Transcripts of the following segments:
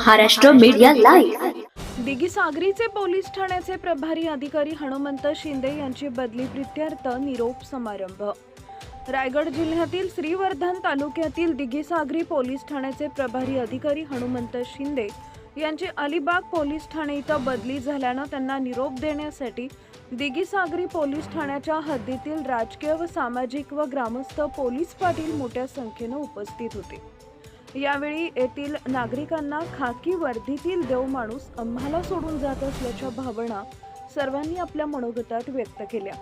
Maharashtra media live. Dighi सागरीचे police ठाण्याचे प्रभारी अधिकारी हनुमंत शिंदे यांची बदली प्रीत्यर्थ निरोप समारंभ। रायगड जिल्ह्यातील श्रीवर्धन तालुक्यातील दिघी सागरी पोलीस ठाण्याचे प्रभारी अधिकारी हनुमंत शिंदे यांची अलिबाग पोलीस ठाणे इथं बदली झाल्यानं त्यांना निरोप देण्यासाठी दिघी सागरी पोलीस ठाण्याच्या हद्दीतील राजकीय व सामाजिक व ग्रामस्थ पोलीस पाटील मोठ्या संख्येने उपस्थित होते। यावेळी येथील नागरिकांना खाकी वर्दीतील देव माणूस आम्हाला सोडून जात असल्याच्या भावना सर्वांनी आपल्या मनोगतात व्यक्त केल्या।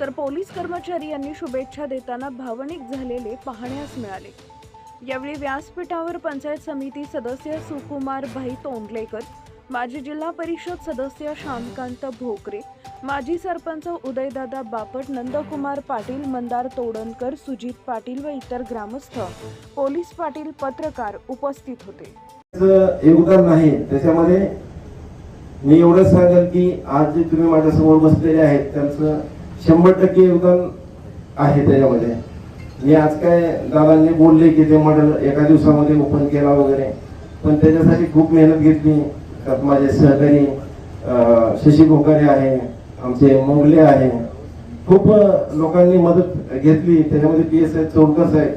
तर पोलीस कर्मचारी यांनी शुभेच्छा देताना भावनिक झालेले पाहण्यास मिळाले। यावेळी व्यासपीठावर पंचायत समिती सदस्य सुकुमार भाई तोंडलेकर, माजी जिल्हा परिषद सदस्य श्यामकांत भोकरे, माजी सरपंच उदयदादा बापट, नंदकुमार पाटील, मंदार तोडणकर, सुजित पाटील व इतर ग्रामस्थ, पोलीस पाटील, पत्रकार उपस्थित होते। योगदान नाही त्याच्यामध्ये मी एवढं सांगेल की आज जे तुम्ही माझ्यासमोर बसलेले आहेत त्यांचं 100% योगदान आहे त्याच्यामध्ये। मी आज काय दादांनी बोलले की ते मॉडेल एका दिवसामध्ये ओपन केला वगैरे, पण त्याच्यासाठी खूप मेहनत घेतली। माझे सहकारी शशी भोकारे आहे, आमचे मोगले आहे, खूप लोकांनी मदत घेतली। त्याच्यामध्ये PSI चौरकर साहेब,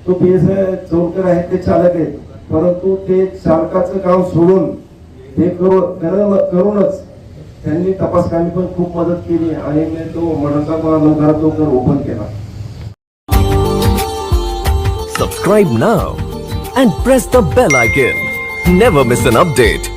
तो PSI चौरकर आहेत ते चालक आहेत, परंतु ते चालकाचं काम सोडून ते करूनच त्यांनी तपासकामी पण खूप मदत केली आणि मी तो मॉडेलचा लवकरात लवकर ओपन केला। Subscribe now and press the bell icon. Never miss an update.